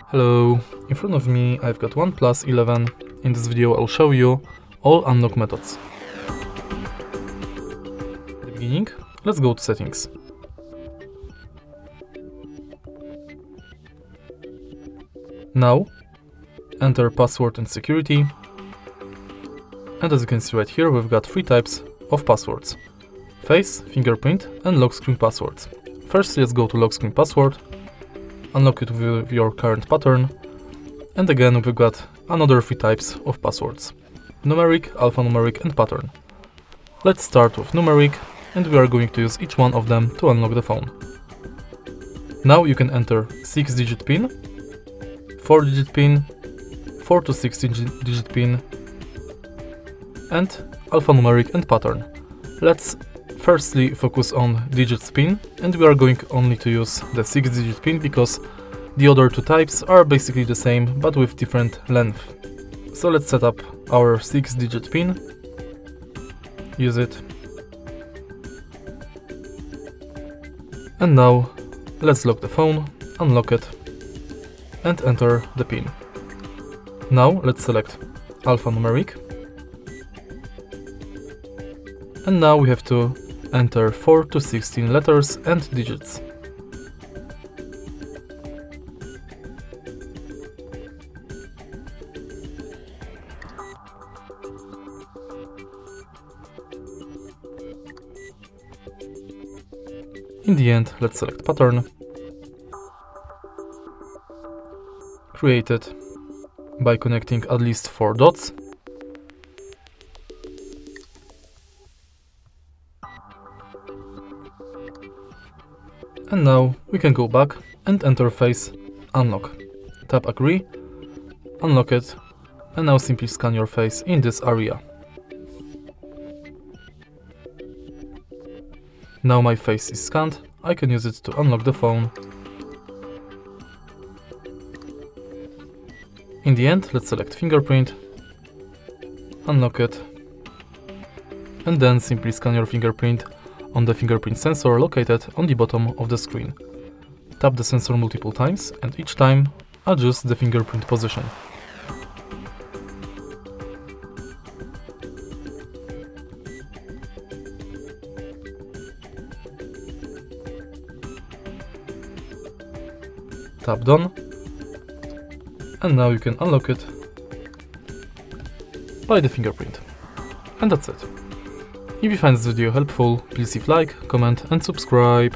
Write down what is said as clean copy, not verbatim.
Hello, in front of me I've got OnePlus 11. In this video I'll show you all unlock methods. At the beginning, let's go to settings. Now, enter password and security. And as you can see right here, we've got three types of passwords: face, fingerprint and lock screen passwords. First, let's go to lock screen password. Unlock it with your current pattern, and again we've got another three types of passwords: numeric, alphanumeric and pattern. Let's start with numeric, and we are going to use each one of them to unlock the phone. Now you can enter 6-digit PIN, 4-digit PIN, 4 to 16-digit PIN and alphanumeric and pattern. Let's firstly focus on digits PIN, and we are going only to use the 6-digit PIN because the other two types are basically the same but with different length. So let's set up our 6-digit PIN, use it, and now let's lock the phone, unlock it and enter the PIN. Now let's select alphanumeric, and now we have to enter 4 to 16 letters and digits. In the end, let's select pattern, created by connecting at least 4 dots. And now we can go back and enter face unlock. Tap agree, unlock it, and now simply scan your face in this area. Now my face is scanned, I can use it to unlock the phone. In the end, let's select fingerprint, unlock it, and then simply scan your fingerprint on the fingerprint sensor located on the bottom of the screen. Tap the sensor multiple times and each time adjust the fingerprint position. Tap done, and now you can unlock it by the fingerprint. And that's it. If you find this video helpful, please leave like, comment and subscribe.